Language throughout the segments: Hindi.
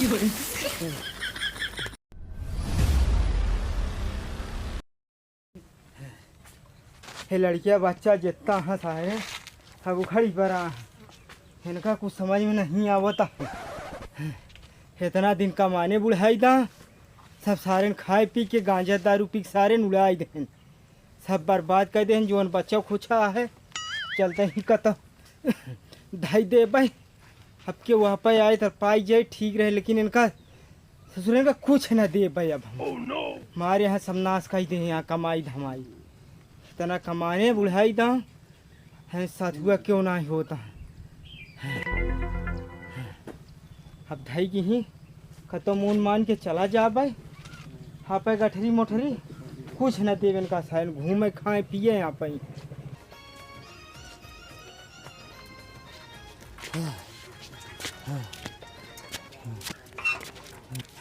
ये लड़किया बच्चा जितना हंसा है अब खड़ी पर इनका कुछ समझ में नहीं आवता। इतना दिन कमाने बुढ़ाई दा सब सारे खाए पी के गांजा दारू पी के सारे उड़ाई दें, सब बर्बाद कर दें। जोन बच्चा खुशा है चलते ही कत ढाई दे भाई अब के वहाँ पर आए तो पाई जाए ठीक रहे, लेकिन इनका ससुर का कुछ न दे भाई। अब हमारे यहाँ सब नाश कर दे, यहाँ कमाई धमाई इतना कमाने बुढ़ाई दा है साथ हुआ क्यों ना होता है। अब ढाई की ही खत्म मून मान के चला जा भाई। हाँ पे गठरी मोठरी कुछ न देवे इनका साइल घूमे खाए पिए यहाँ पे।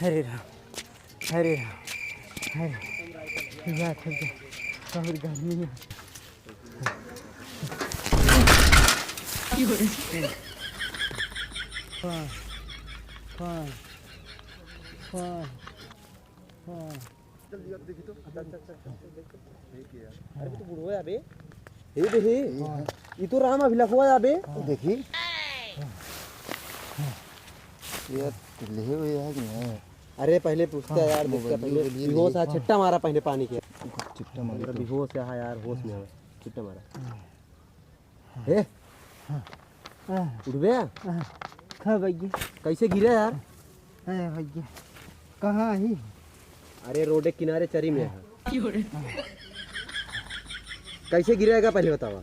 हरे राम हरे राम हरे या और गर्मी है। जल्दी अब देखी तो अरे तो बुढ़ो यार बे ये देखी ये तो राम अभी लखवा यार बे तो देखी यार ले हुए यार नहीं। अरे पहले पूछता यार देखता पहले बेहोश है छिट्टा मारा पहले पानी के छिट्टा मारा बेहोश है यार होश में है छिट्टा मारा ए उठ गया हाँ भैया कैसे गिरा यार अरे भैया कहाँ ही अरे रोड के किनारे चरी में है कैसे गिरेगा पहले बतावा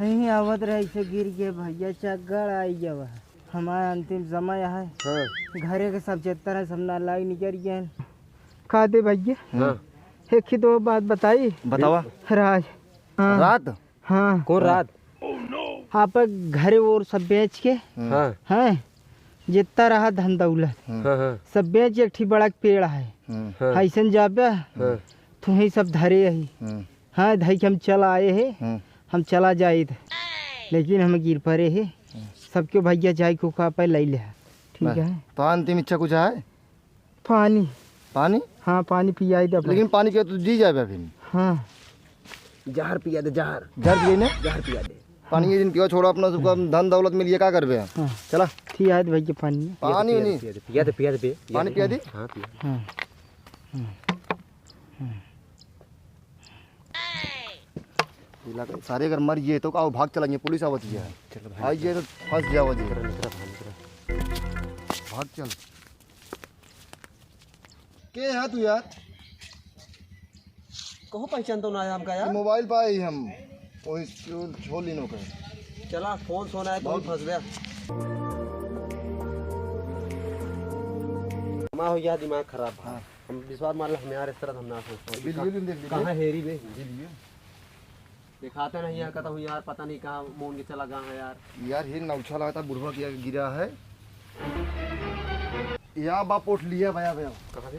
यही आवत रहे ऐसे गिर गए भैया चक्कर आई जब हमारा अंतिम समय है। हाँ। घरे के सब चेतर है सब नालाई निकल गए खा दे भैया। हाँ। एक ही दो बात बताई बतावा राज। हाँ। रात हाँ कौन रात आप घरे और सब बेच के हाँ हैं जितना रहा धन दौलत हाँ सब बेच एक ठीक बड़ा पेड़ है ऐसा जाबे तुम्हें सब धरे ही हाँ धई के हम चला आए है हम चला जाए थे लेकिन हम गिर पड़े है सबके भैया जाए को का पे ले ले ठीक है। तो अंतिम इच्छा कुछ है पानी पानी हाँ पानी पिया दे लेकिन पानी पिया तो जी जाए फिर हाँ जहर पिया दे जहर पिए ना जहर पिया दे पानी दिन पियो छोड़ो अपना सबका धन दौलत मिल क्या करबे हाँ। चला ठीक है भैया पानी पानी नहीं पिया दे पानी पिया दे हाँ पिया सारे अगर मर गए तो का भाग चलेंगे पुलिस आवत है आई जाए तो फंस जाओ जी भाग चल के है तू यार कहो पहचान तो ना है हमका यार मोबाइल पाए हम वही छोड़ लीनो का चला फोन सोना है तो फंस गया हो गया दिमाग खराब। हाँ। हम विश्वास मान लो हम यार इस तरह हम ना सोचते कहाँ हेरी बे दिखाते नहीं है कहता हूँ यार पता नहीं कहाँ मोन के चला गया है यार ये नौछा लगा था बुढ़वा किया गिरा है यहाँ बाप उठ लिया भैया भैया कहाँ से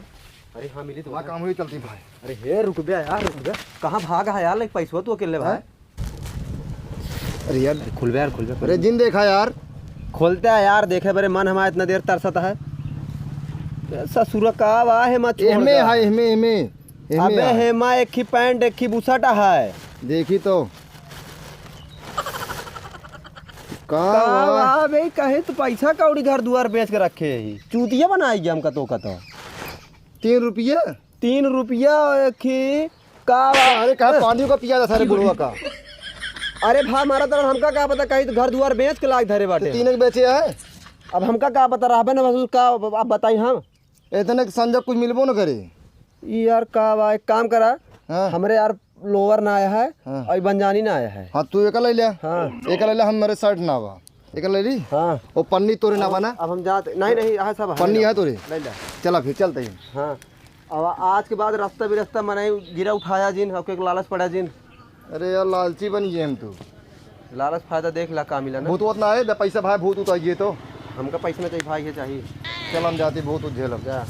अरे हाँ मिली तो काम हुई चलती भाई अरे हे रुक गया यार रुक गया कहाँ भागा है यार लाइक पैसा तो अकेले भाई अरे यार खुल गया अरे जिन देखा यार खोलते है यार देखे बड़े मन हमारा इतना देर तरसता है ससुर का वाह है मत एमे है एमे अबे हेमा एक ही पैंट एक ही बुसटा है देखी तो का भाई कहे तो पैसा कौड़ी घर दुआर बेच के रखे ही चूतिया बनाएगी हमका तो कहता 3 रुपया एक ही का अरे कहा पानी का पिया था सारे बुढ़वा का अरे भा मारा तरह हमका क्या पता कहीं तो घर दुआर बेच के लाग धरे बाटे 3 बेचे है अब हमका क्या पता रहा ना बस का आप बताई हम इतने संजय कुछ मिलबो न करे यार का एक काम करा हाँ। हमरे यार लोअर ना आया है हाँ। और बंजानी ना आया है हाँ तू एक ले लिया हाँ एक ले लिया हम मेरे शर्ट ना हुआ एक ले ली हाँ वो पन्नी तोरे ना बना अब हम जाते नहीं हाँ सब पन्नी है तोरे ले लिया चला फिर चलते हैं हाँ अब आज के बाद रास्ता भी रास्ता मनाई गिरा उठाया जिन आपके लालच पड़ा जिन अरे यार लालची बन गए हम तो लालच फायदा देख ला का मिला ना भूत ना है पैसा भाई भूत उतारिए तो हमका पैसा में चाहिए भाई चाहिए चल हम जाते बहुत झेल जा